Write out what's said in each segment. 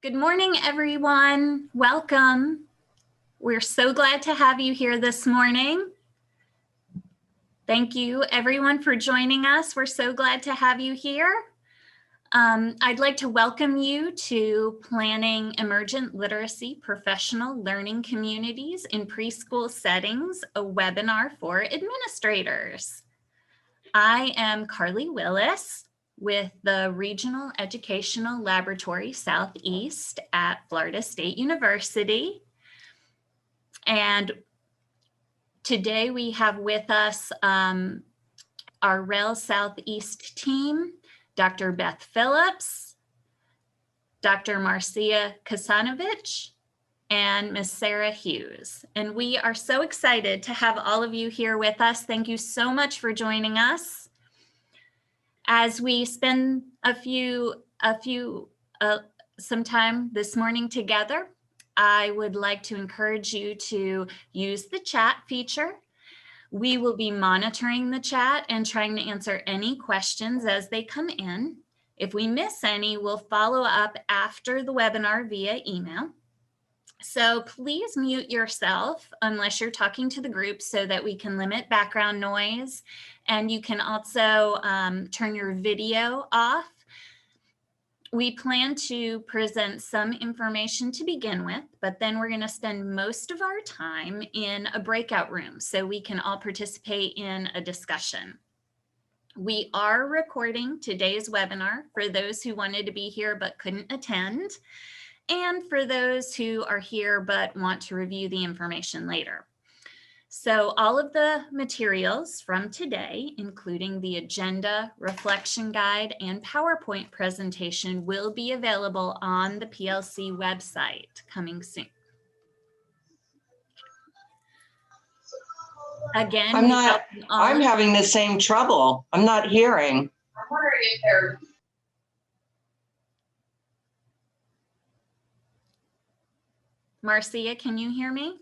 Good morning, everyone. Welcome. We're so glad to have you here this morning. Thank you, everyone, for joining us. We're so glad to have you here. I'd like to welcome you to Planning Emergent Literacy Professional Learning Communities in Preschool Settings, a webinar for administrators. I am Carly Willis with the Regional Educational Laboratory Southeast at Florida State University. And today we have with us our REL Southeast team, Dr. Beth Phillips, Dr. Marcia Kasanovich, and Ms. Sarah Hughes. And we are so excited to have all of you here with us. Thank you so much for joining us. As we spend some time this morning together, I would like to encourage you to use the chat feature. We will be monitoring the chat and trying to answer any questions as they come in. If we miss any, we'll follow up after the webinar via email. So please mute yourself unless you're talking to the group so that we can limit background noise. And you can also turn your video off. We plan to present some information to begin with, but then we're going to spend most of our time in a breakout room so we can all participate in a discussion. We are recording today's webinar for those who wanted to be here but couldn't attend, and for those who are here but want to review the information later. So all of the materials from today, including the agenda, reflection guide, and PowerPoint presentation, will be available on the PLC website coming soon. Again, I'm having the same trouble. I'm not hearing. I'm wondering if they're... Marcia, can you hear me?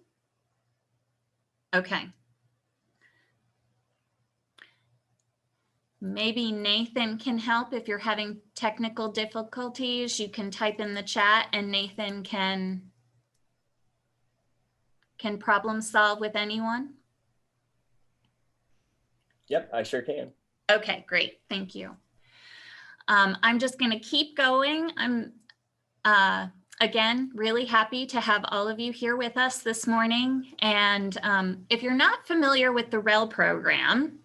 Okay. Maybe Nathan can help if you're having technical difficulties. You can type in the chat and Nathan can problem solve with anyone. Yep, I sure can. Okay, great. Thank you. I'm just going to keep going. I'm again, really happy to have all of you here with us this morning. And if you're not familiar with the REL program,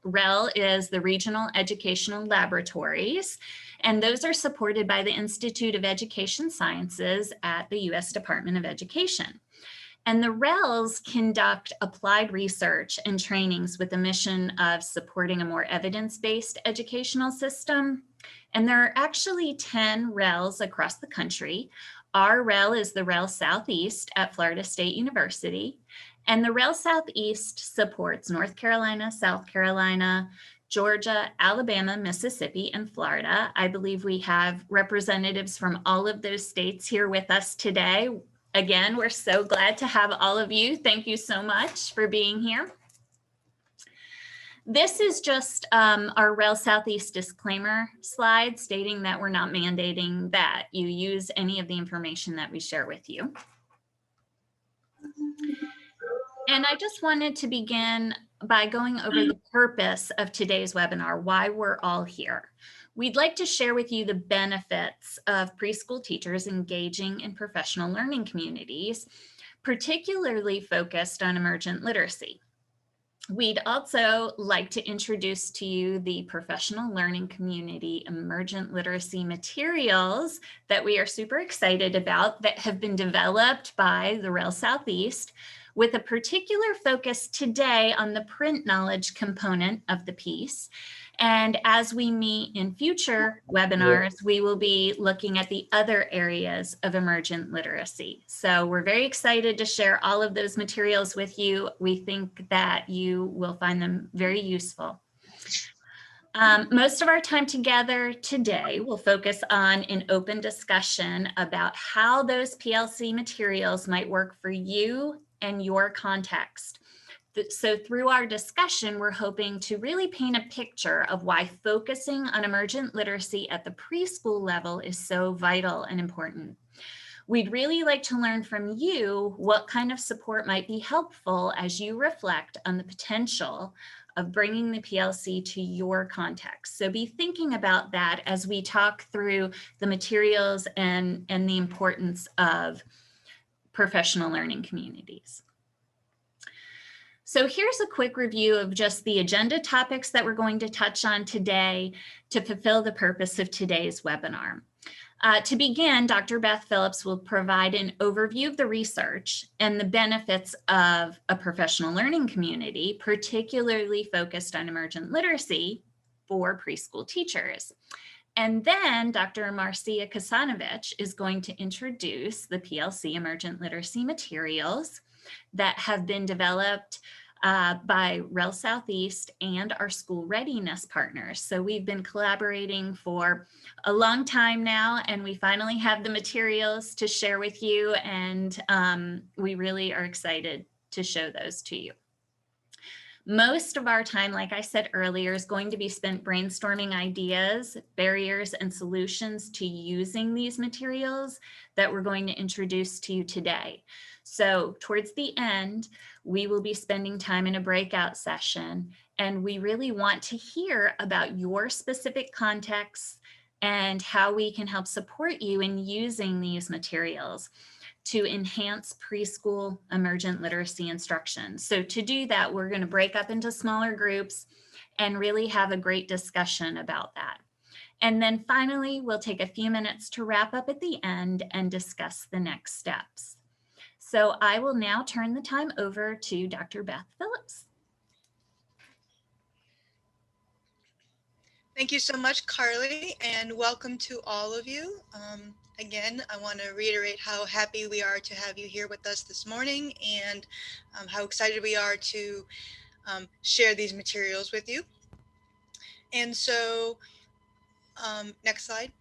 REL is the Regional Educational Laboratories, and those are supported by the Institute of Education Sciences at the U.S. Department of Education. And the RELS conduct applied research and trainings with the mission of supporting a more evidence-based educational system. And there are actually 10 RELs across the country. Our REL is the REL Southeast at Florida State University. And the REL Southeast supports North Carolina, South Carolina, Georgia, Alabama, Mississippi, and Florida. I believe we have representatives from all of those states here with us today. Again, we're so glad to have all of you. Thank you so much for being here. This is just our REL Southeast disclaimer slide stating that we're not mandating that you use any of the information that we share with you. And I just wanted to begin by going over the purpose of today's webinar, why we're all here. We'd like to share with you the benefits of preschool teachers engaging in professional learning communities, particularly focused on emergent literacy. We'd also like to introduce to you the professional learning community emergent literacy materials that we are super excited about that have been developed by the REL Southeast, with a particular focus today on the print knowledge component of the piece. And as we meet in future webinars, we will be looking at the other areas of emergent literacy. So we're very excited to share all of those materials with you. We think that you will find them very useful. Most of our time together today will focus on an open discussion about how those PLC materials might work for you and your context. So through our discussion, we're hoping to really paint a picture of why focusing on emergent literacy at the preschool level is so vital and important. We'd really like to learn from you what kind of support might be helpful as you reflect on the potential of bringing the PLC to your context. So be thinking about that as we talk through the materials and the importance of professional learning communities. So here's a quick review of just the agenda topics that we're going to touch on today to fulfill the purpose of today's webinar. To begin, Dr. Beth Phillips will provide an overview of the research and the benefits of a professional learning community, particularly focused on emergent literacy for preschool teachers. And then Dr. Marcia Kasanovic is going to introduce the PLC emergent literacy materials that have been developed by REL Southeast and our school readiness partners. So we've been collaborating for a long time now, and we finally have the materials to share with you, and we really are excited to show those to you. Most of our time, like I said earlier, is going to be spent brainstorming ideas, barriers, and solutions to using these materials that we're going to introduce to you today. So towards the end, we will be spending time in a breakout session, and we really want to hear about your specific contexts and how we can help support you in using these materials to enhance preschool emergent literacy instruction. So to do that, we're going to break up into smaller groups and really have a great discussion about that. And then finally, we'll take a few minutes to wrap up at the end and discuss the next steps. So I will now turn the time over to Dr. Beth Phillips. Thank you so much, Carly, and welcome to all of you. Again, I want to reiterate how happy we are to have you here with us this morning, and how excited we are to share these materials with you. And so, next slide.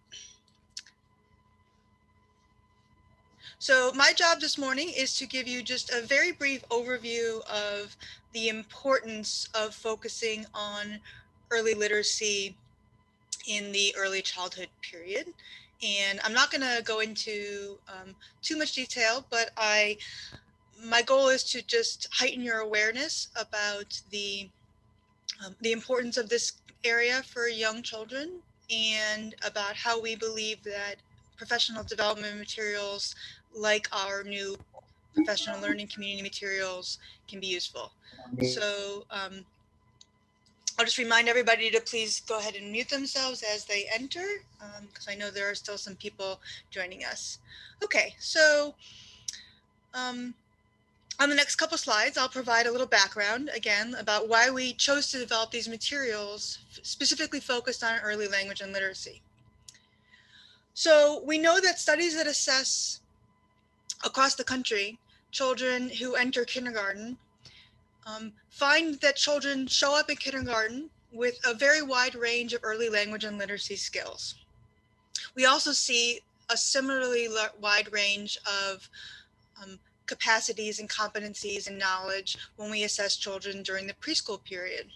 So my job this morning is to give you just a very brief overview of the importance of focusing on early literacy in the early childhood period. And I'm not going to go into too much detail, but my goal is to just heighten your awareness about the importance of this area for young children, and about how we believe that professional development materials like our new professional learning community materials can be useful. So I'll just remind everybody to please go ahead and mute themselves as they enter, because I know there are still some people joining us. Okay, so on the next couple slides, I'll provide a little background again about why we chose to develop these materials specifically focused on early language and literacy. So we know that studies that assess across the country children who enter kindergarten find that children show up in kindergarten with a very wide range of early language and literacy skills. We also see a similarly wide range of capacities and competencies and knowledge when we assess children during the preschool period.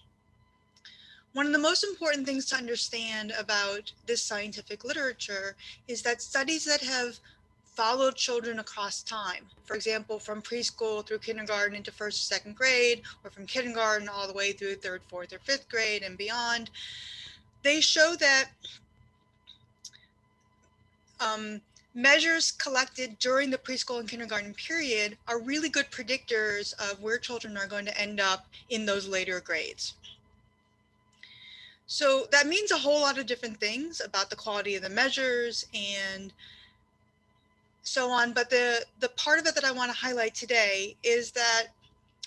One of the most important things to understand about this scientific literature is that studies that have followed children across time, for example, from preschool through kindergarten into first or second grade, or from kindergarten all the way through third, fourth, or fifth grade and beyond, they show that measures collected during the preschool and kindergarten period are really good predictors of where children are going to end up in those later grades. So that means a whole lot of different things about the quality of the measures and so on, but the part of it that I want to highlight today is that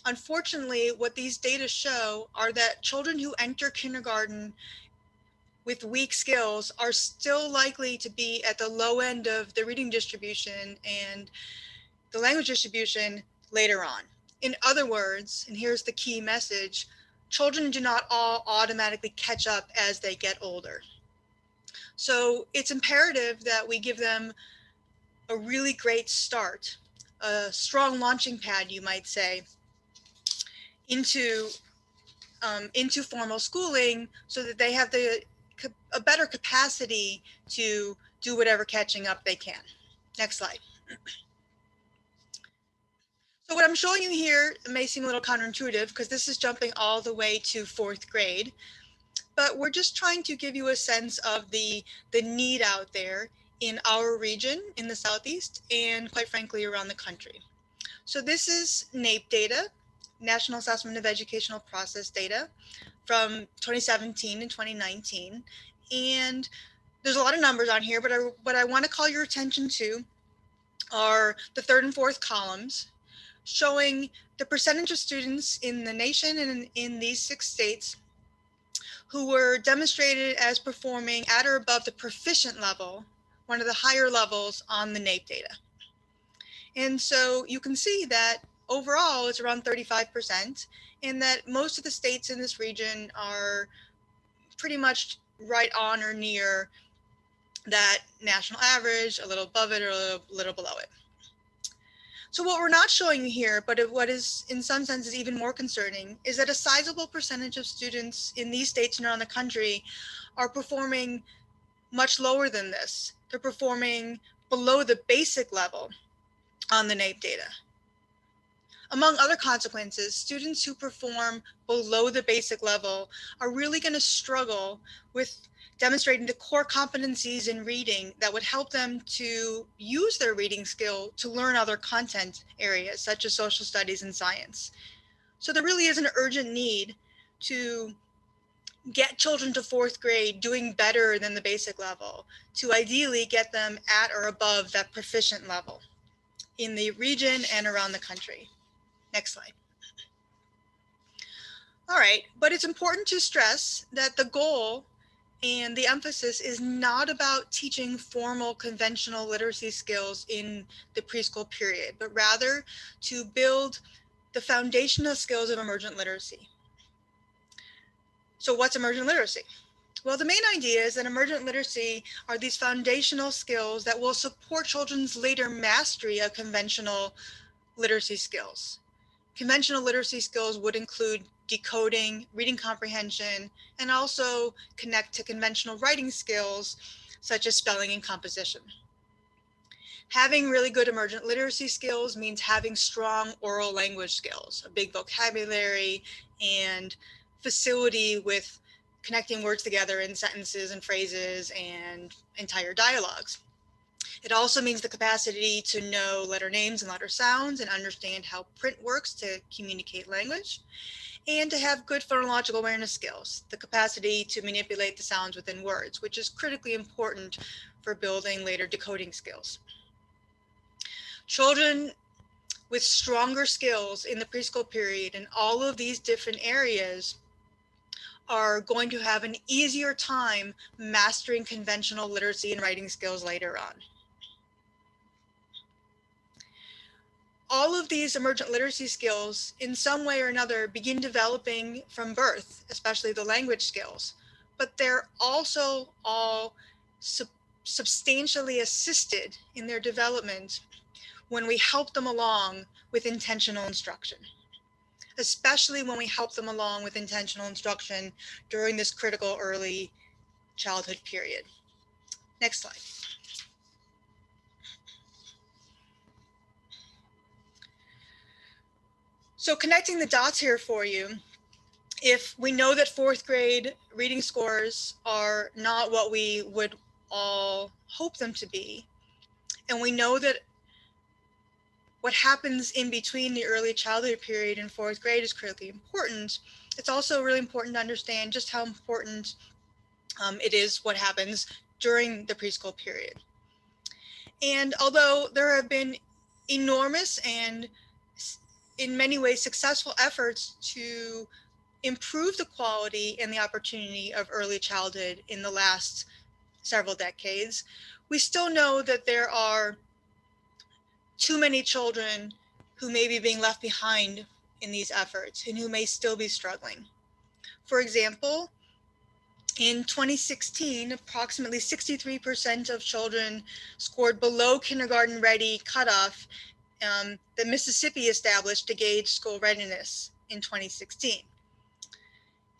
unfortunately what these data show are that children who enter kindergarten with weak skills are still likely to be at the low end of the reading distribution and the language distribution later on. In other words, and here's the key message, children do not all automatically catch up as they get older. So it's imperative that we give them a really great start, a strong launching pad, you might say, into formal schooling, so that they have a better capacity to do whatever catching up they can. Next slide. So what I'm showing you here may seem a little counterintuitive because this is jumping all the way to 4th grade, but we're just trying to give you a sense of the need out there in our region in the Southeast and quite frankly around the country. So this is NAEP data, National Assessment of Educational Process data from 2017 and 2019. And there's a lot of numbers on here, but what I want to call your attention to are the 3rd and 4th columns showing the percentage of students in the nation and in these 6 states who were demonstrated as performing at or above the proficient level, one of the higher levels on the NAEP data. And so you can see that overall it's around 35%, and that most of the states in this region are pretty much right on or near that national average, a little above it or a little below it. So what we're not showing you here, but what is in some senses even more concerning, is that a sizable percentage of students in these states and around the country are performing much lower than this. They're performing below the basic level on the NAEP data. Among other consequences, students who perform below the basic level are really going to struggle with demonstrating the core competencies in reading that would help them to use their reading skill to learn other content areas such as social studies and science. So there really is an urgent need to get children to 4th grade doing better than the basic level, to ideally get them at or above that proficient level in the region and around the country. Next slide. All right, but it's important to stress that the goal and the emphasis is not about teaching formal conventional literacy skills in the preschool period, but rather to build the foundational skills of emergent literacy. So what's emergent literacy? Well, the main idea is that emergent literacy are these foundational skills that will support children's later mastery of conventional literacy skills. Conventional literacy skills would include decoding, reading comprehension, and also connect to conventional writing skills such as spelling and composition. Having really good emergent literacy skills means having strong oral language skills, a big vocabulary, and facility with connecting words together in sentences and phrases and entire dialogues. It also means the capacity to know letter names and letter sounds and understand how print works to communicate language, and to have good phonological awareness skills, the capacity to manipulate the sounds within words, which is critically important for building later decoding skills. Children with stronger skills in the preschool period in all of these different areas are going to have an easier time mastering conventional literacy and writing skills later on. All of these emergent literacy skills, in some way or another, begin developing from birth, especially the language skills, but they're also all substantially assisted in their development when we help them along with intentional instruction, especially when we help them along with intentional instruction during this critical early childhood period. Next slide. So connecting the dots here for you, if we know that 4th grade reading scores are not what we would all hope them to be, and we know that what happens in between the early childhood period and 4th grade is critically important, it's also really important to understand just how important it is what happens during the preschool period. And although there have been enormous and in many ways successful efforts to improve the quality and the opportunity of early childhood in the last several decades, we still know that there are too many children who may be being left behind in these efforts and who may still be struggling. For example, in 2016, approximately 63% of children scored below kindergarten ready cutoff that Mississippi established to gauge school readiness in 2016.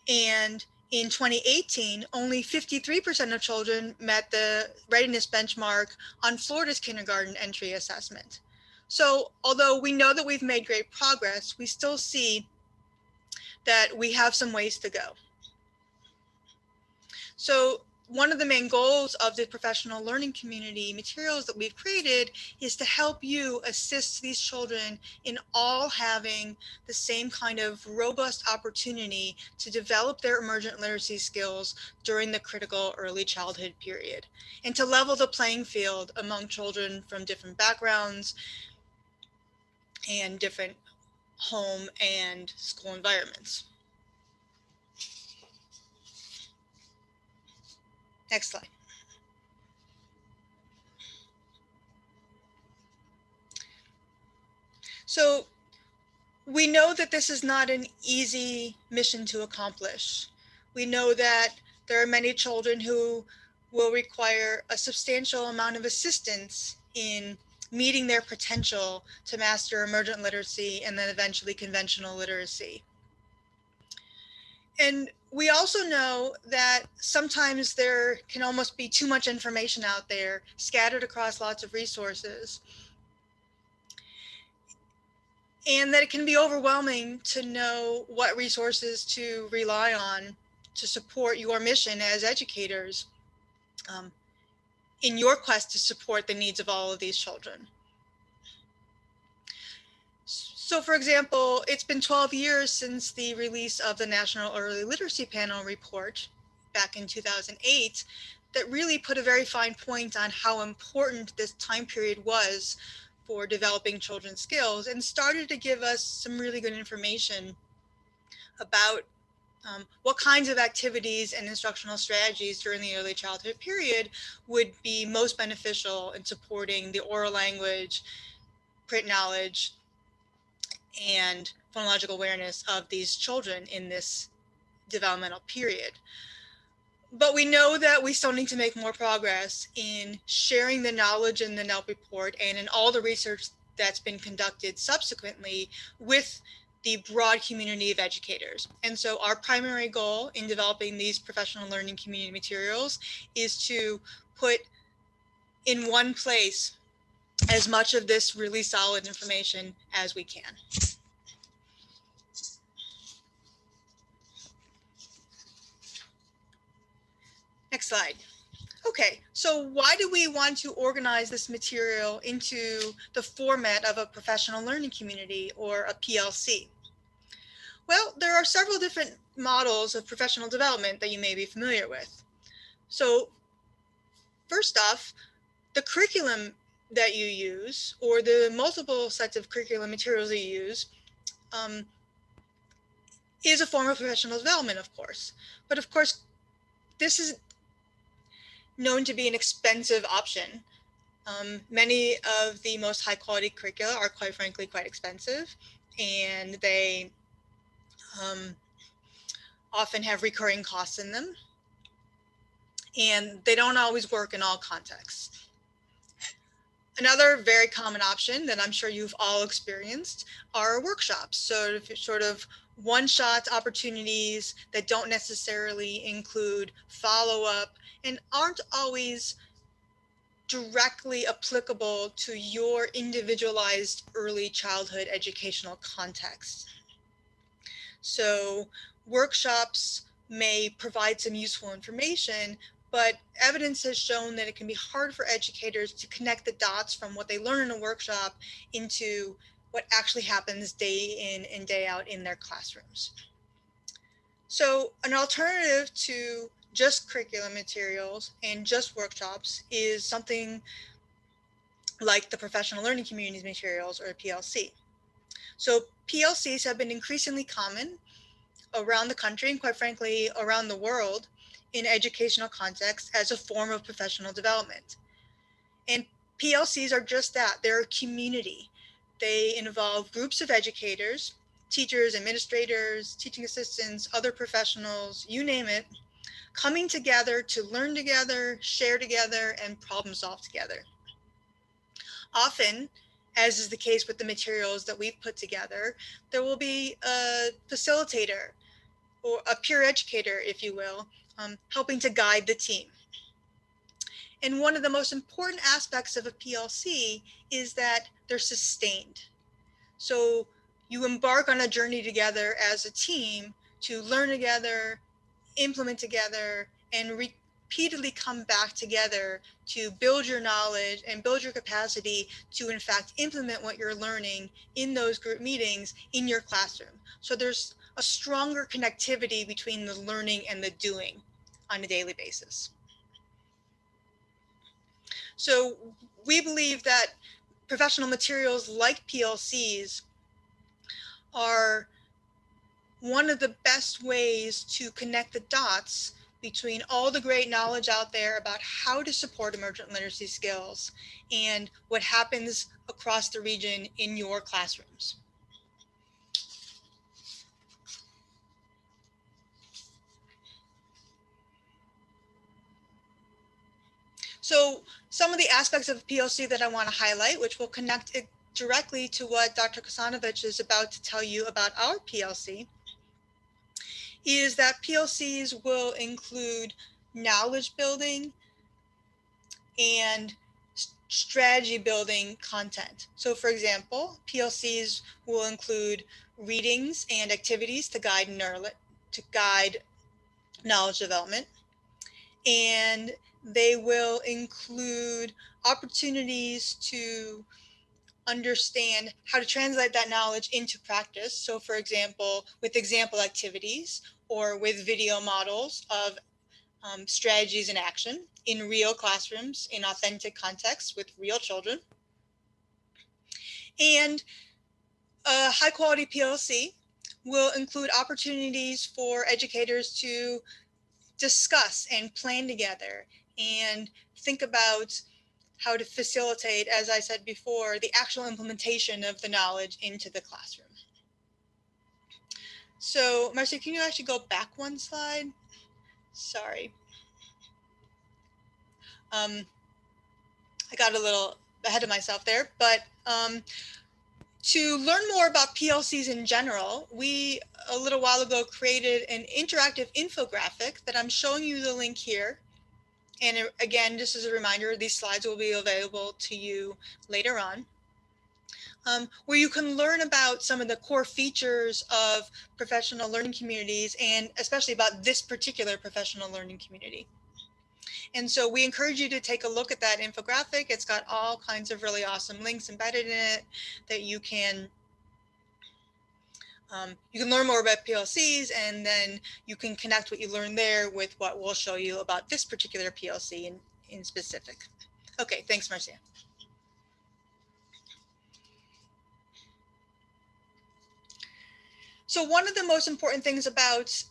And In 2018, only 53% of children met the readiness benchmark on Florida's kindergarten entry assessment. So although we know that we've made great progress, we still see that we have some ways to go. So one of the main goals of the professional learning community materials that we've created is to help you assist these children in all having the same kind of robust opportunity to develop their emergent literacy skills during the critical early childhood period, and to level the playing field among children from different backgrounds and different home and school environments. Next slide. So we know that this is not an easy mission to accomplish. We know that there are many children who will require a substantial amount of assistance in meeting their potential to master emergent literacy and then eventually conventional literacy. And we also know that sometimes there can almost be too much information out there scattered across lots of resources, and that it can be overwhelming to know what resources to rely on to support your mission as educators in your quest to support the needs of all of these children. So for example, it's been 12 years since the release of the National Early Literacy Panel report back in 2008 that really put a very fine point on how important this time period was for developing children's skills, and started to give us some really good information about what kinds of activities and instructional strategies during the early childhood period would be most beneficial in supporting the oral language, print knowledge, and phonological awareness of these children in this developmental period. But we know that we still need to make more progress in sharing the knowledge in the NELP report and in all the research that's been conducted subsequently with the broad community of educators. And so our primary goal in developing these professional learning community materials is to put in one place as much of this really solid information as we can. Next slide. Okay, so why do we want to organize this material into the format of a professional learning community, or a PLC? Well, there are several different models of professional development that you may be familiar with. So first off, the curriculum that you use, or the multiple sets of curriculum materials that you use, is a form of professional development, of course. But of course, this is known to be an expensive option. Many of the most high quality curricula are, quite frankly, quite expensive, and they often have recurring costs in them, and they don't always work in all contexts. Another very common option that I'm sure you've all experienced are workshops. So sort of one-shot opportunities that don't necessarily include follow-up and aren't always directly applicable to your individualized early childhood educational context. So workshops may provide some useful information, but evidence has shown that it can be hard for educators to connect the dots from what they learn in a workshop into what actually happens day in and day out in their classrooms. So an alternative to just curriculum materials and just workshops is something like the professional learning communities materials, or PLC. So PLCs have been increasingly common around the country, and quite frankly around the world, in educational contexts as a form of professional development. And PLCs are just that. They're a community. They involve groups of educators, teachers, administrators, teaching assistants, other professionals, you name it, coming together to learn together, share together, and problem solve together. Often, as is the case with the materials that we've put together, there will be a facilitator or a peer educator, if you will, helping to guide the team. And one of the most important aspects of a PLC is that they're sustained. So you embark on a journey together as a team to learn together, implement together, and repeatedly come back together to build your knowledge and build your capacity to in fact implement what you're learning in those group meetings in your classroom. So there's a stronger connectivity between the learning and the doing on a daily basis. So we believe that professional materials like PLCs are one of the best ways to connect the dots between all the great knowledge out there about how to support emergent literacy skills and what happens across the region in your classrooms. So some of the aspects of PLC that I want to highlight, which will connect it directly to what Dr. Kasanovich is about to tell you about our PLC, is that PLCs will include knowledge building and strategy building content. So for example, PLCs will include readings and activities to guide knowledge development. And they will include opportunities to understand how to translate that knowledge into practice. So for example, with example activities or with video models of strategies in action in real classrooms, in authentic contexts with real children. And a high quality PLC will include opportunities for educators to discuss and plan together and think about how to facilitate, as I said before, the actual implementation of the knowledge into the classroom. So Marcia, can you actually go back one slide? Sorry. I got a little ahead of myself there, but to learn more about PLCs in general, we a little while ago created an interactive infographic that I'm showing you the link here. And again, just as a reminder, these slides will be available to you later on, where you can learn about some of the core features of professional learning communities and especially about this particular professional learning community. And so we encourage you to take a look at that infographic. It's got all kinds of really awesome links embedded in it that you can learn more about PLCs, and then you can connect what you learn there with what we'll show you about this particular PLC in specific. Okay, thanks, Marcia. So one of the most important things about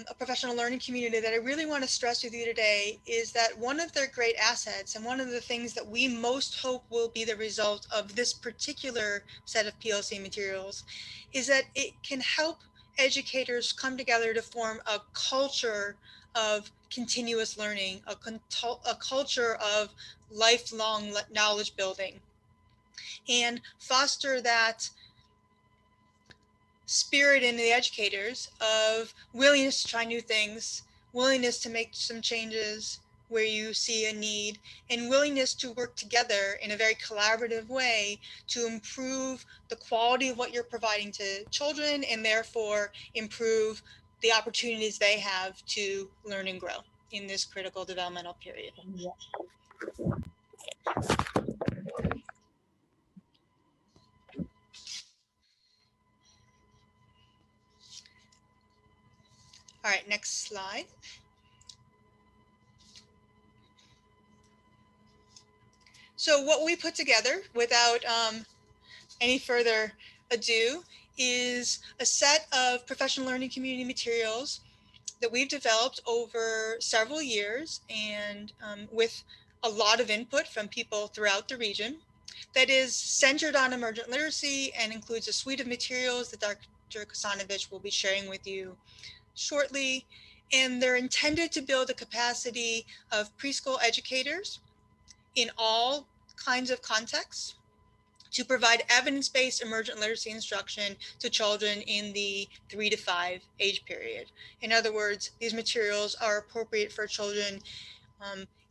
a professional learning community that I really want to stress with you today is that one of their great assets and one of the things that we most hope will be the result of this particular set of PLC materials is that it can help educators come together to form a culture of continuous learning, a culture of lifelong knowledge building, and foster that spirit in the educators of willingness to try new things, willingness to make some changes where you see a need, and willingness to work together in a very collaborative way to improve the quality of what you're providing to children and therefore improve the opportunities they have to learn and grow in this critical developmental period. All right, next slide. So what we put together without any further ado is a set of professional learning community materials that we've developed over several years and with a lot of input from people throughout the region that is centered on emergent literacy and includes a suite of materials that Dr. Kasanovich will be sharing with you shortly. And they're intended to build the capacity of preschool educators in all kinds of contexts to provide evidence-based emergent literacy instruction to children in the 3 to 5 age period. In other words, these materials are appropriate for children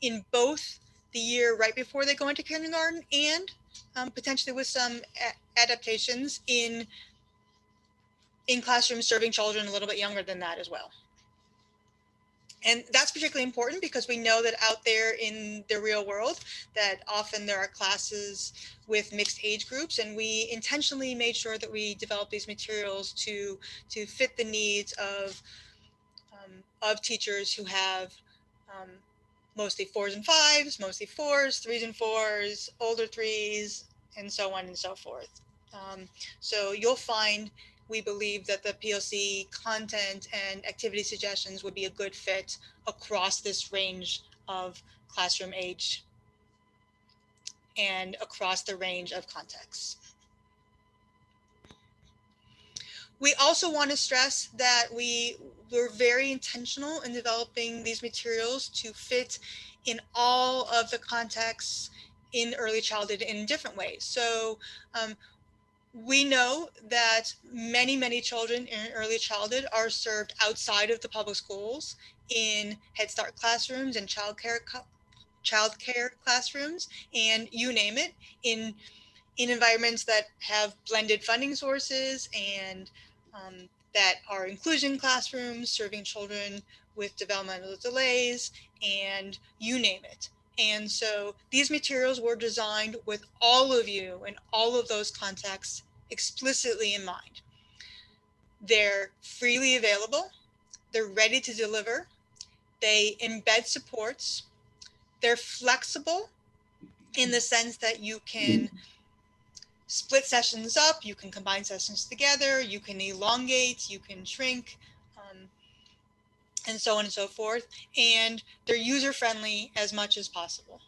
in both the year right before they go into kindergarten and potentially with some adaptations in classrooms serving children a little bit younger than that as well. And that's particularly important because we know that out there in the real world that often there are classes with mixed age groups, and we intentionally made sure that we develop these materials to fit the needs of teachers who have mostly 4s and 5s, mostly 4s, 3s and 4s, older 3s, and so on and so forth. So you'll find, we believe that the PLC content and activity suggestions would be a good fit across this range of classroom age and across the range of contexts. We also want to stress that we're very intentional in developing these materials to fit in all of the contexts in early childhood in different ways. So we know that many children in early childhood are served outside of the public schools in Head Start classrooms and childcare classrooms, and you name it, in environments that have blended funding sources and that are inclusion classrooms serving children with developmental delays, and you name it. And so these materials were designed with all of you and all of those contexts explicitly in mind. They're freely available. They're ready to deliver. They embed supports. They're flexible in the sense that you can split sessions up, you can combine sessions together, you can elongate, you can shrink, and so on and so forth. And they're user-friendly as much as possible.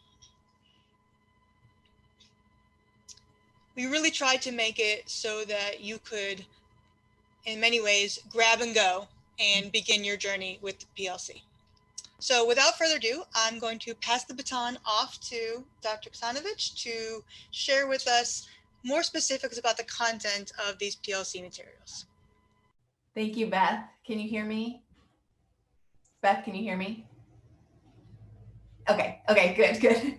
We really tried to make it so that you could, in many ways, grab and go and begin your journey with the PLC. So without further ado, I'm going to pass the baton off to Dr. Ksanovich to share with us more specifics about the content of these PLC materials. Thank you, Beth. Can you hear me? Beth, can you hear me? Okay, good.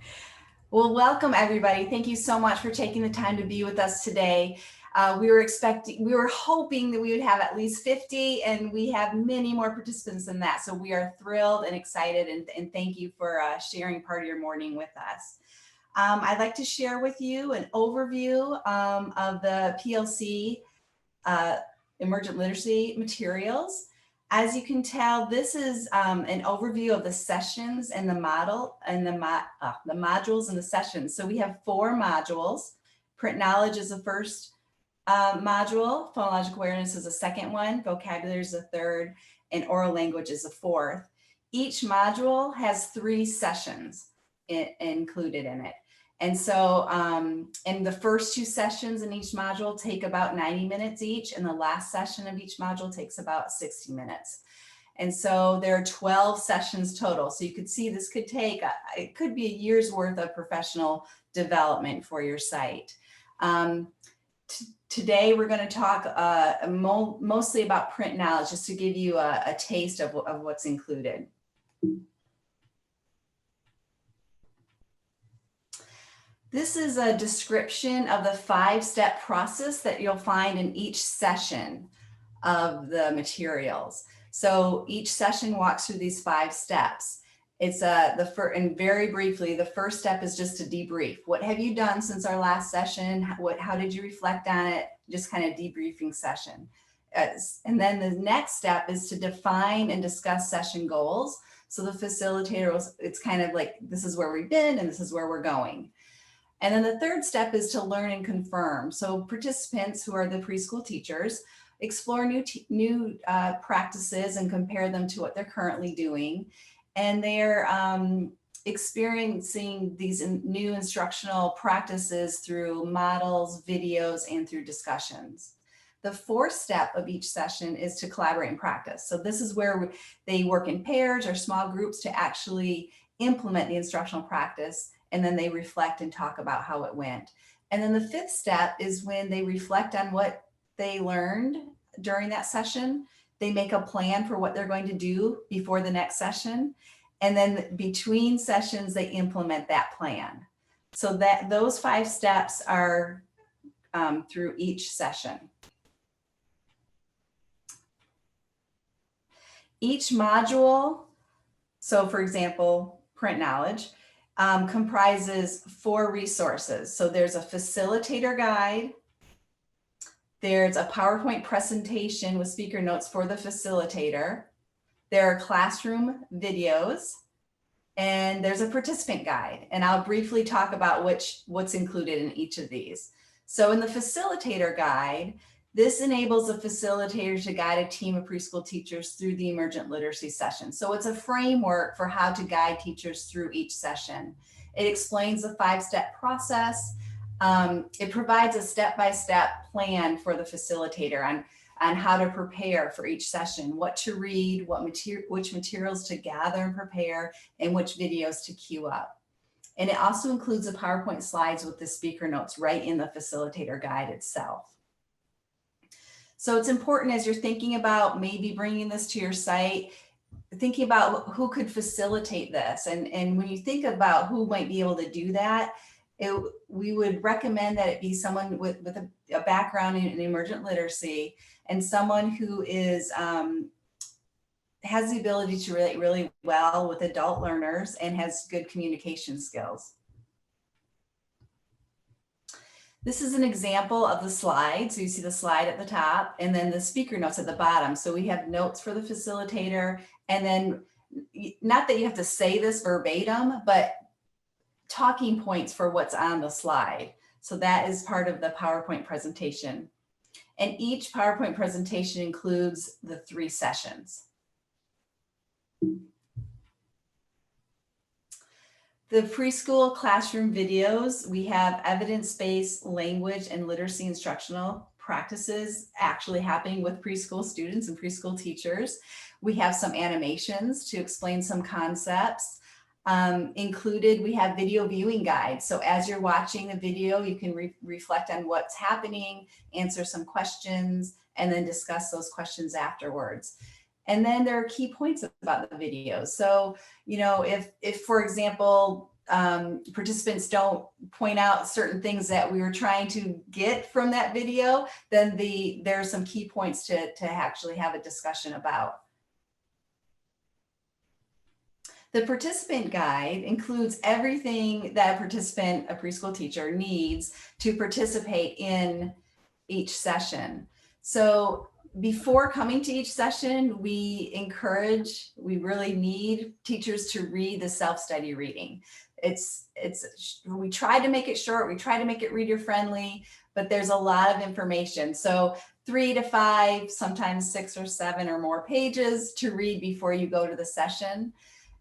Well, welcome everybody. Thank you so much for taking the time to be with us today. We were hoping that we would have at least 50, and we have many more participants than that. So we are thrilled and excited, and thank you for sharing part of your morning with us. I'd like to share with you an overview of the PLC Emergent Literacy materials. As you can tell, this is an overview of the sessions and the model and the modules and the sessions. So we have 4 modules. Print knowledge is the first module, phonological awareness is the second one, vocabulary is the third, and oral language is the fourth. Each module has 3 sessions included in it. And so, and the first 2 sessions in each module take about 90 minutes each, and the last session of each module takes about 60 minutes. And so there are 12 sessions total. So you could see this could take, it could be a year's worth of professional development for your site. Today, we're going to talk mostly about print knowledge, just to give you a taste of what's included. This is a description of the 5-step process that you'll find in each session of the materials. So each session walks through these 5 steps. It's and very briefly, the first step is just to debrief. What have you done since our last session? How did you reflect on it? Just kind of debriefing session. And then the next step is to define and discuss session goals. So the facilitator, it's kind of like, this is where we've been and this is where we're going. And then the third step is to learn and confirm. So participants who are the preschool teachers explore new practices and compare them to what they're currently doing. And they're experiencing these new instructional practices through models, videos, and through discussions. The 4th step of each session is to collaborate and practice. So this is where they work in pairs or small groups to actually implement the instructional practice, and then they reflect and talk about how it went. And then the fifth step is when they reflect on what they learned during that session. They make a plan for what they're going to do before the next session. And then between sessions, they implement that plan. So that those 5 steps are through each session. Each module, so for example, print knowledge, comprises 4 resources. So there's a facilitator guide, there's a PowerPoint presentation with speaker notes for the facilitator, there are classroom videos, and there's a participant guide. And I'll briefly talk about what's included in each of these. So in the facilitator guide, this enables a facilitator to guide a team of preschool teachers through the emergent literacy session. So it's a framework for how to guide teachers through each session. It explains the 5-step process. It provides a step-by-step plan for the facilitator on how to prepare for each session, what to read, which materials to gather and prepare, and which videos to queue up. And it also includes the PowerPoint slides with the speaker notes right in the facilitator guide itself. So it's important as you're thinking about maybe bringing this to your site, thinking about who could facilitate this. And when you think about who might be able to do that, we would recommend that it be someone with a background in emergent literacy and someone who is has the ability to relate really well with adult learners and has good communication skills. This is an example of the slide. So you see the slide at the top and then the speaker notes at the bottom. So we have notes for the facilitator, and then not that you have to say this verbatim, but talking points for what's on the slide. So that is part of the PowerPoint presentation. And each PowerPoint presentation includes the 3 sessions. The preschool classroom videos, we have evidence-based language and literacy instructional practices actually happening with preschool students and preschool teachers. We have some animations to explain some concepts. Included, we have video viewing guides. So as you're watching the video, you can reflect on what's happening, answer some questions, and then discuss those questions afterwards. And then there are key points about the video. So, you know, if for example, participants don't point out certain things that we were trying to get from that video, then there are some key points to actually have a discussion about. The participant guide includes everything that a participant, a preschool teacher, needs to participate in each session. So before coming to each session, we really need teachers to read the self-study reading. We try to make it short, we try to make it reader friendly, but there's a lot of information. So 3 to 5, sometimes 6 or 7 or more pages to read before you go to the session.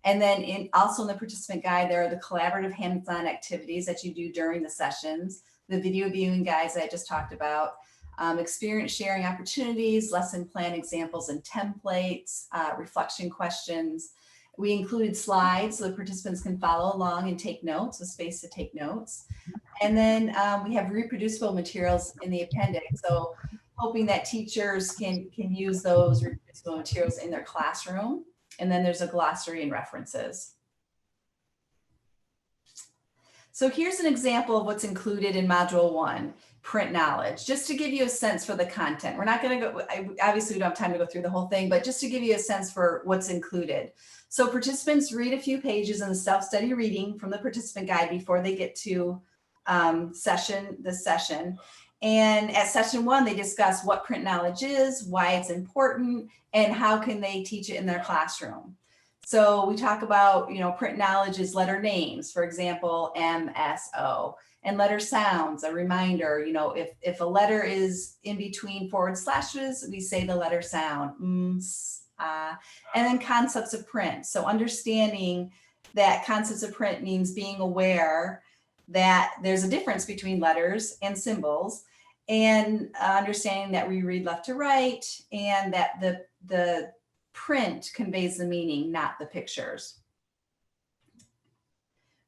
And then also in the participant guide, there are the collaborative hands-on activities that you do during the sessions, the video viewing guides I just talked about, experience sharing opportunities, lesson plan examples and templates, reflection questions. We included slides so the participants can follow along and take notes, a space to take notes. And then we have reproducible materials in the appendix. So hoping that teachers can use those reproducible materials in their classroom. And then there's a glossary and references. So here's an example of what's included in Module 1, print knowledge, just to give you a sense for the content. We're not going to go, obviously we don't have time to go through the whole thing, but just to give you a sense for what's included. So participants read a few pages in the self-study reading from the participant guide before they get to the session. And at session 1, they discuss what print knowledge is, why it's important, and how can they teach it in their classroom. So we talk about, print knowledge is letter names, for example, MSO, and letter sounds, a reminder, if a letter is in between forward slashes, we say the letter sound, and then concepts of print. So understanding that concepts of print means being aware that there's a difference between letters and symbols, and understanding that we read left to right, and that the print conveys the meaning, not the pictures.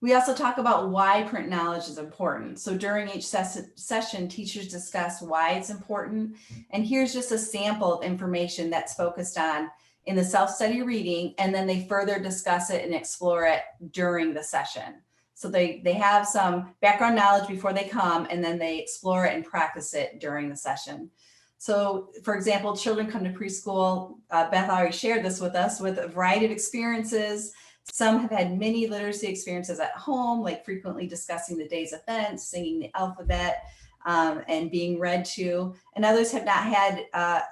We also talk about why print knowledge is important. So during each session, teachers discuss why it's important. And here's just a sample of information that's focused on in the self-study reading, and then they further discuss it and explore it during the session. So they have some background knowledge before they come, and then they explore it and practice it during the session. So for example, children come to preschool, Beth already shared this with us, with a variety of experiences. Some have had many literacy experiences at home, like frequently discussing the day's events, singing the alphabet, and being read to, and others have not had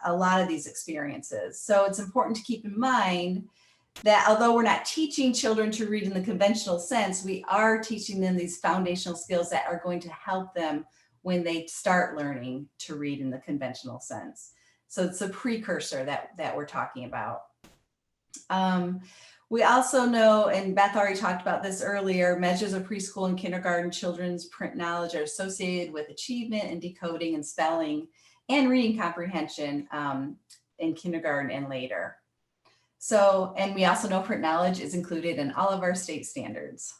a lot of these experiences. So it's important to keep in mind that although we're not teaching children to read in the conventional sense, we are teaching them these foundational skills that are going to help them when they start learning to read in the conventional sense. So it's a precursor that we're talking about. We also know, and Beth already talked about this earlier, measures of preschool and kindergarten children's print knowledge are associated with achievement and decoding and spelling and reading comprehension in kindergarten and later. So, and we also know print knowledge is included in all of our state standards.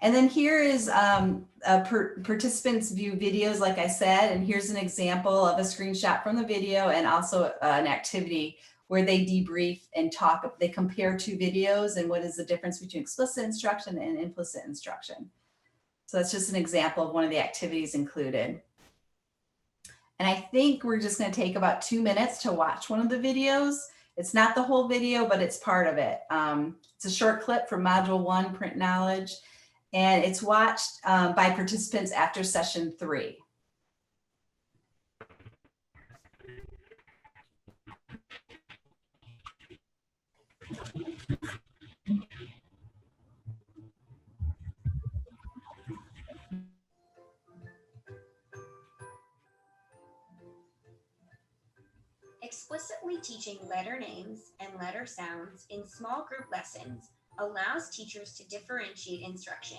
And then here is participants view videos, like I said, and here's an example of a screenshot from the video and also an activity where they debrief and talk, they compare two videos and what is the difference between explicit instruction and implicit instruction. So that's just an example of one of the activities included. And I think we're just going to take about 2 minutes to watch one of the videos. It's not the whole video, but it's part of it. It's a short clip from Module 1, Print Knowledge, and it's watched by participants after session 3. Explicitly teaching letter names and letter sounds in small group lessons allows teachers to differentiate instruction,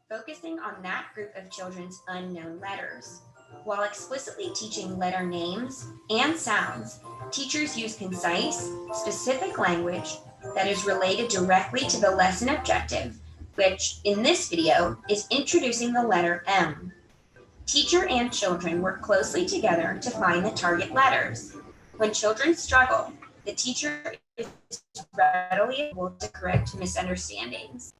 focusing on that group of children's unknown letters. While explicitly teaching letter names and sounds, teachers use concise, specific language that is related directly to the lesson objective, which in this video is introducing the letter M. Teacher and children work closely together to find the target letters. When children struggle, the teacher is readily able to correct misunderstandings.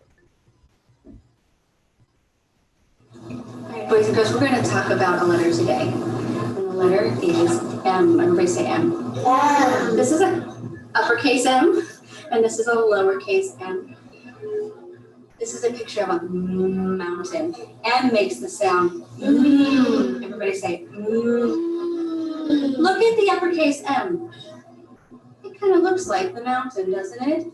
All right, boys and girls, we're going to talk about a letter today. And the letter is M. Everybody say M. M. This is an uppercase M, and this is a lowercase m. This is a picture of a mountain. M makes the sound. Everybody say Look at the uppercase M. It kind of looks like the mountain, doesn't it?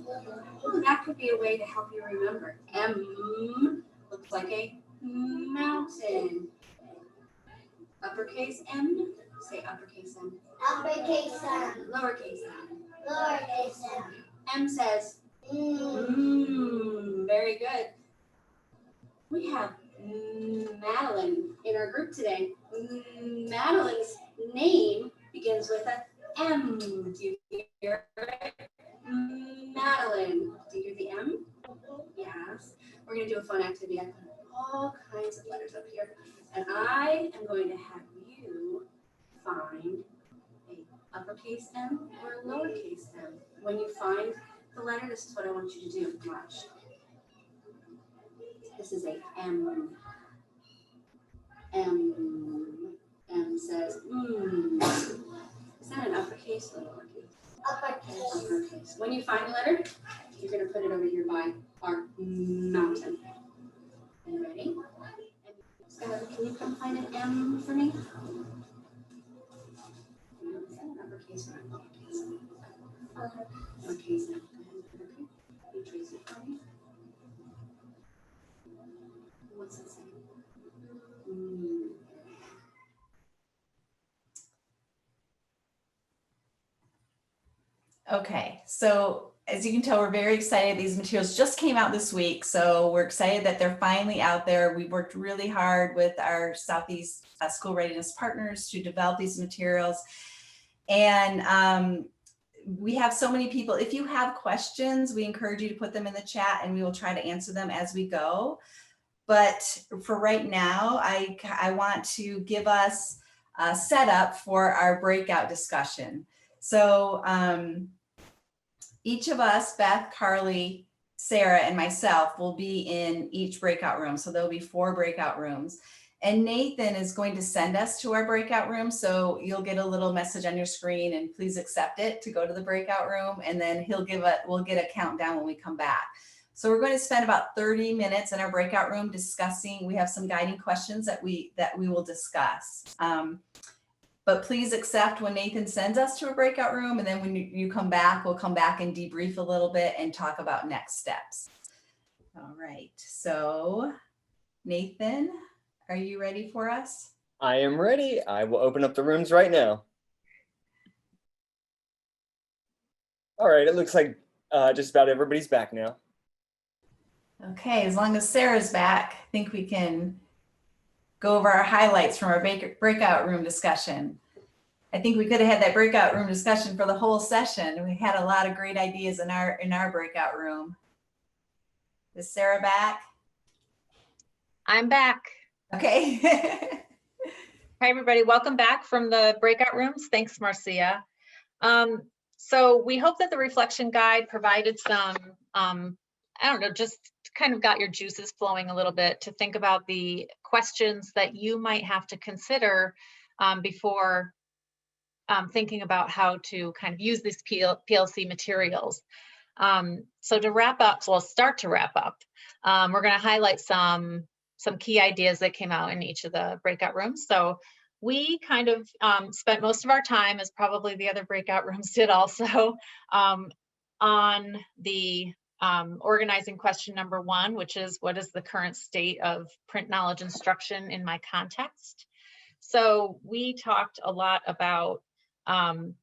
Well, that could be a way to help you remember. M looks like a mountain. Uppercase M. Say uppercase M. Uppercase M. Lowercase m. Lowercase m. M says very good. We have Madeline in our group today. Madeline's name begins with a M. Do you hear it? Madeline. Do you hear the M? Yes. We're going to do a fun activity. I put all kinds of letters up here. And I am going to have you find a uppercase M or a lowercase m. When you find the letter, this is what I want you to do. Watch. This is a M. M. M says Is that an uppercase or lowercase? Uppercase. Uppercase. When you find the letter, you're going to put it over here by our mountain. Are you ready? Skylar, can you come find an M for me? Is that an uppercase or a lowercase? Lowercase M. Can you trace it for me? What's it say? Okay, so as you can tell, we're very excited. These materials just came out this week, so we're excited that they're finally out there. We've worked really hard with our Southeast School Readiness partners to develop these materials. And we have so many people. If you have questions, we encourage you to put them in the chat and we will try to answer them as we go. But for right now, I want to give us a setup for our breakout discussion. So each of us, Beth, Carly, Sarah, and myself will be in each breakout room. So there'll be 4 breakout rooms. And Nathan is going to send us to our breakout room. So you'll get a little message on your screen and please accept it to go to the breakout room. And then we'll get a countdown when we come back. So we're going to spend about 30 minutes in our breakout room discussing. We have some guiding questions that we will discuss. But please accept when Nathan sends us to a breakout room. And then when you come back, we'll come back and debrief a little bit and talk about next steps. All right. So Nathan, are you ready for us? I am ready. I will open up the rooms right now. All right, it looks like just about everybody's back now. Okay, as long as Sarah's back, I think we can go over our highlights from our breakout room discussion. I think we could have had that breakout room discussion for the whole session. We had a lot of great ideas in our breakout room. Is Sarah back? I'm back. Okay. Hi, everybody. Welcome back from the breakout rooms. Thanks, Marcia. So we hope that the reflection guide provided some, I don't know, just kind of got your juices flowing a little bit to think about the questions that you might have to consider before thinking about how to kind of use these PLC materials. So to wrap up, so we'll start to wrap up. We're going to highlight some key ideas that came out in each of the breakout rooms. So we kind of spent most of our time, as probably the other breakout rooms did also, on the organizing question number 1, which is, what is the current state of print knowledge instruction in my context? So we talked a lot about how,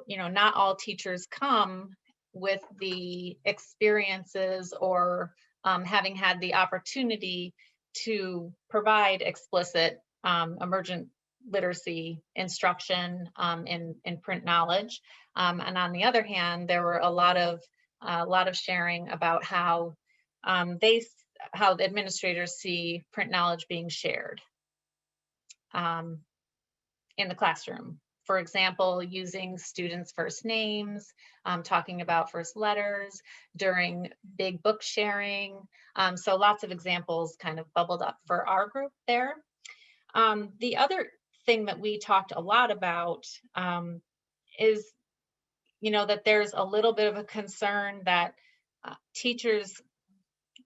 not all teachers come with the experiences or having had the opportunity to provide explicit emergent literacy instruction in print knowledge. And on the other hand, there were a lot of sharing about how how the administrators see print knowledge being shared in the classroom. For example, using students' first names, talking about first letters during big book sharing. So lots of examples kind of bubbled up for our group there. The other thing that we talked a lot about is, that there's a little bit of a concern that teachers,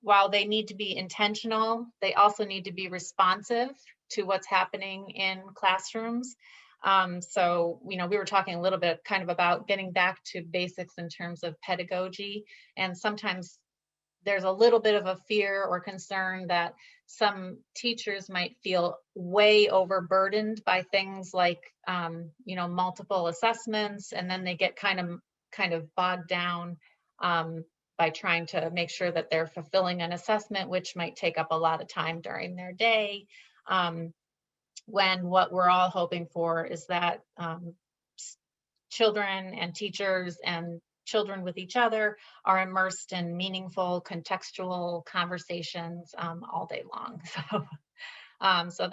while they need to be intentional, they also need to be responsive to what's happening in classrooms. So, we were talking a little bit kind of about getting back to basics in terms of pedagogy. And sometimes there's a little bit of a fear or concern that some teachers might feel way overburdened by things like, multiple assessments, and then they get kind of bogged down by trying to make sure that they're fulfilling an assessment, which might take up a lot of time during their day. When what we're all hoping for is that children and teachers and children with each other are immersed in meaningful, contextual conversations all day long. So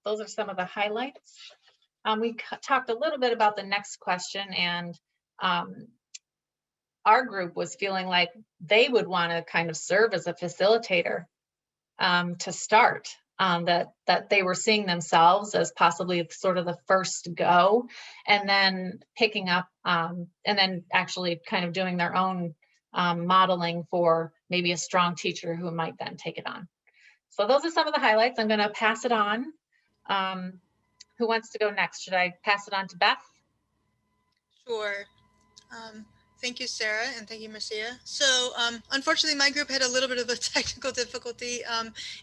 those are some of the highlights. We talked a little bit about the next question, and our group was feeling like they would want to kind of serve as a facilitator to start. That they were seeing themselves as possibly sort of the first go, and then picking up and then actually kind of doing their own modeling for maybe a strong teacher who might then take it on. So those are some of the highlights. I'm going to pass it on. Who wants to go next? Should I pass it on to Beth? Sure. Thank you, Sarah, and thank you, Marcia. So unfortunately, my group had a little bit of a technical difficulty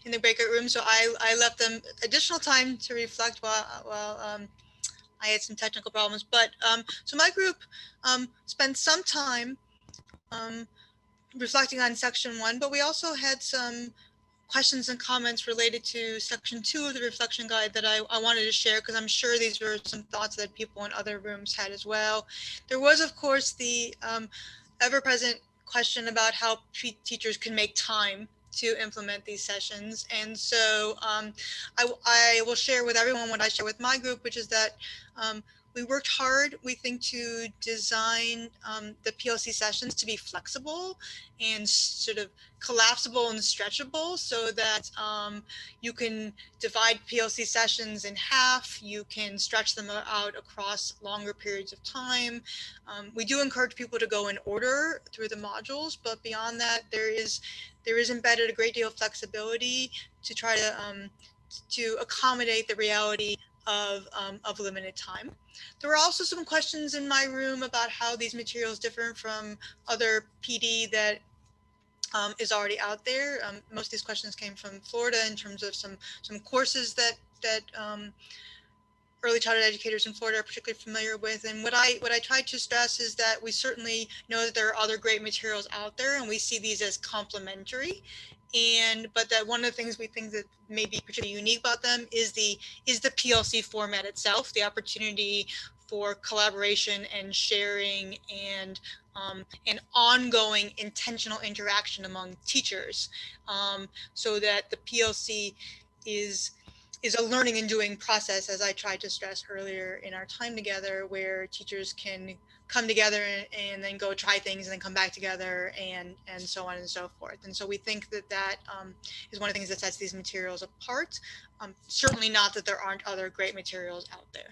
in the breakout room, so I left them additional time to reflect while I had some technical problems. But so my group spent some time reflecting on section 1, but we also had some questions and comments related to section 2 of the reflection guide that I wanted to share, because I'm sure these were some thoughts that people in other rooms had as well. There was, of course, the ever-present question about how teachers can make time to implement these sessions. And so I will share with everyone what I share with my group, which is that we worked hard, we think, to design the PLC sessions to be flexible and sort of collapsible and stretchable, so that you can divide PLC sessions in half, you can stretch them out across longer periods of time. We do encourage people to go in order through the modules, but beyond that, there is embedded a great deal of flexibility to try to accommodate the reality of limited time. There were also some questions in my room about how these materials differ from other PD that is already out there. Most of these questions came from Florida in terms of some courses that early childhood educators in Florida are particularly familiar with. And what I tried to stress is that we certainly know that there are other great materials out there, and we see these as complementary. But that one of the things we think that may be particularly unique about them is the PLC format itself, the opportunity for collaboration and sharing and ongoing intentional interaction among teachers, so that the PLC is a learning and doing process, as I tried to stress earlier in our time together, where teachers can come together and then go try things and then come back together and so on and so forth. And so we think that is one of the things that sets these materials apart. Certainly not that there aren't other great materials out there.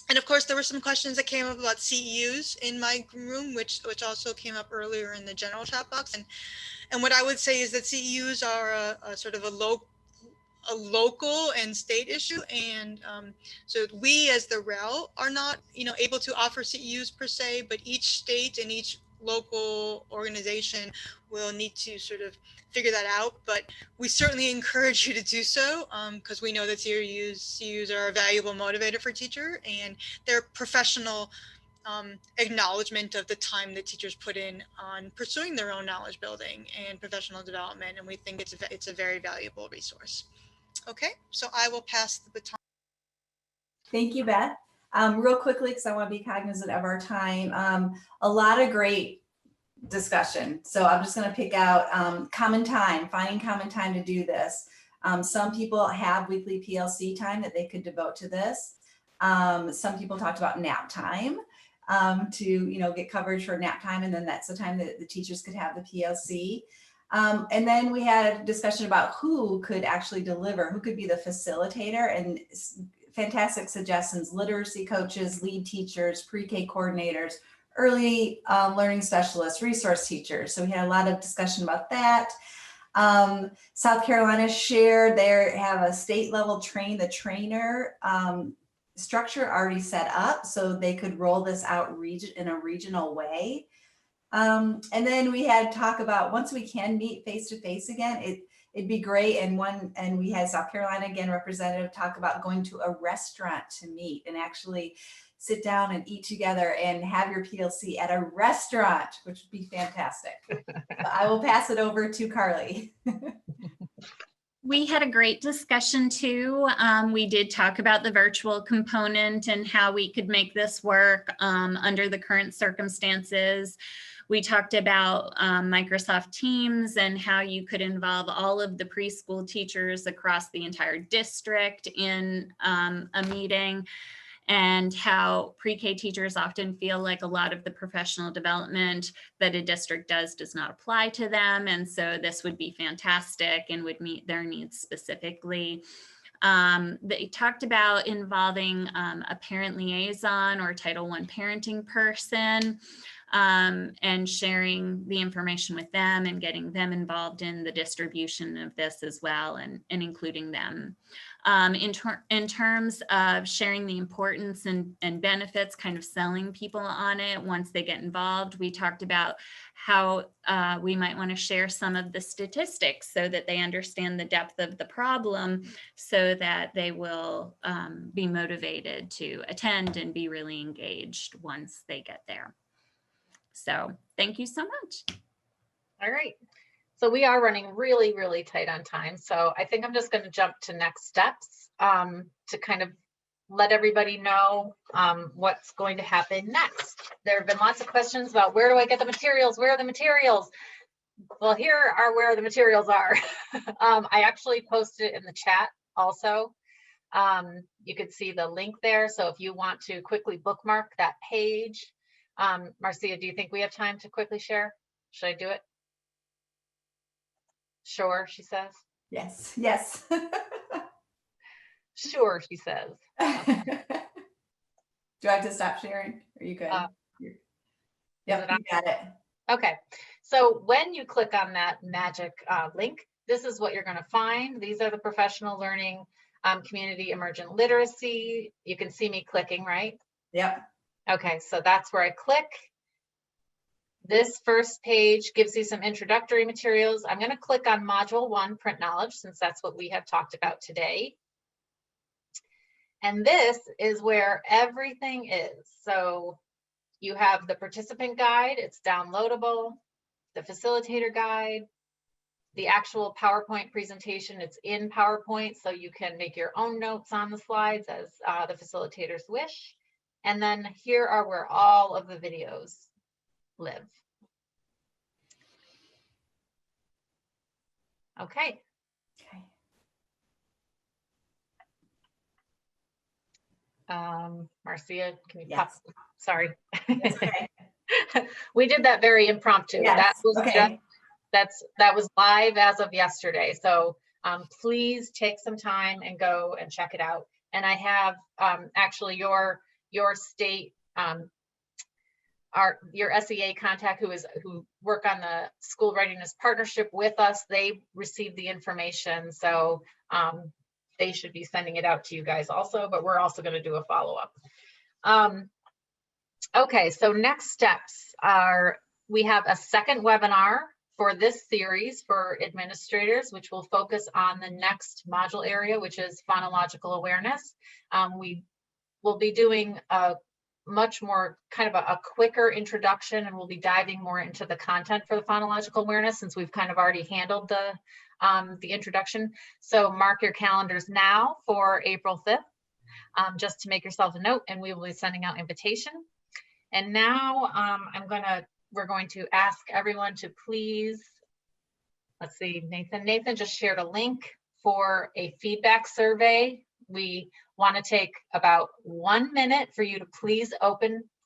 And of course, there were some questions that came up about CEUs in my room, which also came up earlier in the general chat box. And what I would say is that CEUs are a sort of a local and state issue, and so we as the REL are not able to offer CEUs per se, but each state and each local organization will need to sort of figure that out. But we certainly encourage you to do so, because we know that CEUs are a valuable motivator for teacher, and they're professional acknowledgement of the time that teachers put in on pursuing their own knowledge building and professional development, and we think it's a very valuable resource. Okay, so I will pass the baton. Thank you, Beth. Real quickly, because I want to be cognizant of our time, a lot of great discussion. So I'm just going to pick out common time, finding common time to do this. Some people have weekly PLC time that they could devote to this. Some people talked about nap time to get coverage for nap time, and then that's the time that the teachers could have the PLC. And then we had a discussion about who could actually deliver, who could be the facilitator, and fantastic suggestions: literacy coaches, lead teachers, pre-K coordinators, early learning specialists, resource teachers. So we had a lot of discussion about that. South Carolina shared they have a state level train the trainer structure already set up, so they could roll this out in a regional way. And then we had talk about once we can meet face to face again, it'd be great. And we had South Carolina again representative talk about going to a restaurant to meet and actually sit down and eat together and have your PLC at a restaurant, which would be fantastic. I will pass it over to Carly. We had a great discussion too. We did talk about the virtual component and how we could make this work under the current circumstances. We talked about Microsoft Teams and how you could involve all of the preschool teachers across the entire district in a meeting, and how pre-K teachers often feel like a lot of the professional development that a district does not apply to them. And so this would be fantastic and would meet their needs specifically. They talked about involving a parent liaison or Title I parenting person, and sharing the information with them and getting them involved in the distribution of this as well, and including them. In terms of sharing the importance and benefits, kind of selling people on it once they get involved, we talked about how we might want to share some of the statistics so that they understand the depth of the problem, so that they will be motivated to attend and be really engaged once they get there. So thank you so much. All right. So we are running really, really tight on time. So I think I'm just going to jump to next steps to kind of let everybody know what's going to happen next. There have been lots of questions about where do I get the materials? Where are the materials? Well, here are where the materials are. I actually posted it in the chat also. You could see the link there. So if you want to quickly bookmark that page, Marcia, do you think we have time to quickly share? Should I do it? Sure, she says. Yes, yes. Sure, she says. Do I have to stop sharing? Are you good? Yep, you got it. Okay, so when you click on that magic link, this is what you're going to find. These are the professional learning community emergent literacy. You can see me clicking, right? Yep. Okay, so that's where I click. This first page gives you some introductory materials. I'm going to click on Module 1, Print Knowledge, since that's what we have talked about today. And this is where everything is. So you have the participant guide, it's downloadable, the facilitator guide, the actual PowerPoint presentation, it's in PowerPoint, so you can make your own notes on the slides as the facilitators wish. And then here are where all of the videos live. Okay. Marcia, can you pop? Sorry. Okay. We did that very impromptu. Yes. That was Okay. that was live as of yesterday. So please take some time and go and check it out. And I have actually your state your SEA contact who work on the school readiness partnership with us. They received the information, so they should be sending it out to you guys also, but we're also going to do a follow-up. Okay, so next steps are, we have a second webinar for this series for administrators, which will focus on the next module area, which is phonological awareness. We will be doing a much more kind of a quicker introduction, and we'll be diving more into the content for the phonological awareness since we've kind of already handled the introduction. So mark your calendars now for April 5th, just to make yourself a note, and we will be sending out invitation. And now we're going to ask everyone to please, let's see, Nathan just shared a link for a feedback survey. We want to take about 1 minute for you to please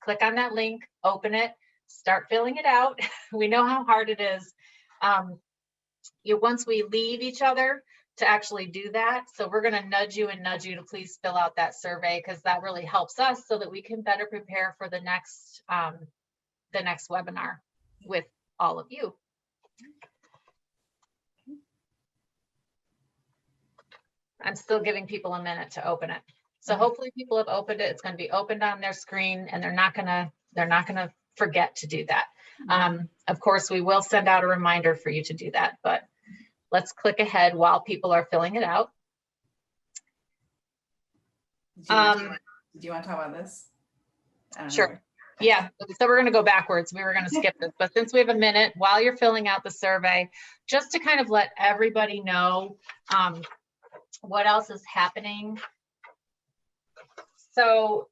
click on that link, open it, start filling it out. We know how hard it is. Once we leave each other to actually do that. So we're going to nudge you to please fill out that survey, because that really helps us so that we can better prepare for the next webinar with all of you. I'm still giving people a minute to open it. So hopefully people have opened it. It's going to be opened on their screen, and they're not going to forget to do that. Of course, we will send out a reminder for you to do that, but let's click ahead while people are filling it out. Do you want to talk about this? Sure. Yeah, so we're going to go backwards. We were going to skip this, but since we have a minute while you're filling out the survey, just to kind of let everybody know what else is happening. So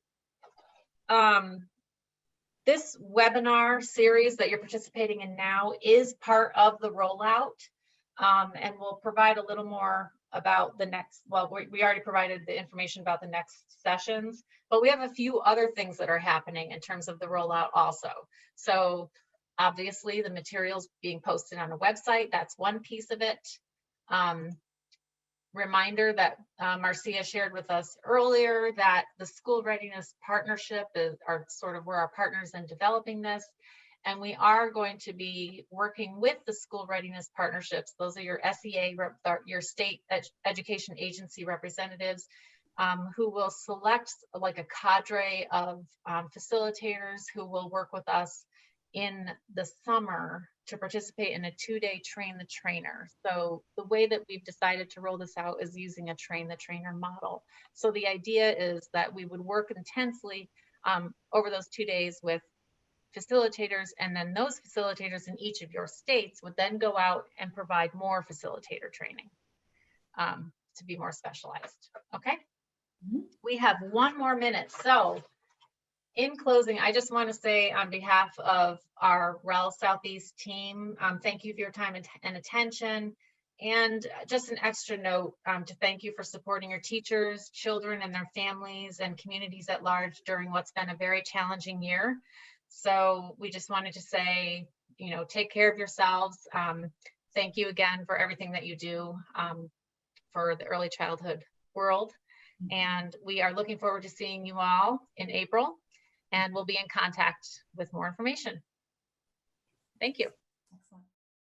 this webinar series that you're participating in now is part of the rollout, and we'll provide a little more about the next, well, we already provided the information about the next sessions, but we have a few other things that are happening in terms of the rollout also. So obviously the materials being posted on a website, that's one piece of it. Reminder that Marcia shared with us earlier that the School Readiness Partnership are sort of, we're our partners in developing this. And we are going to be working with the School Readiness Partnerships. Those are your SEA, your state education agency representatives, who will select like a cadre of facilitators who will work with us in the summer to participate in a 2-day train the trainer. So the way that we've decided to roll this out is using a train the trainer model. So the idea is that we would work intensely over those 2 days with facilitators, and then those facilitators in each of your states would then go out and provide more facilitator training to be more specialized. Okay. We have 1 more minute. So in closing, I just want to say on behalf of our REL Southeast team, thank you for your time and attention. And just an extra note to thank you for supporting your teachers, children, and their families and communities at large during what's been a very challenging year. So we just wanted to say, you know, take care of yourselves. Thank you again for everything that you do for the early childhood world. And we are looking forward to seeing you all in April, and we'll be in contact with more information. Thank you. Excellent.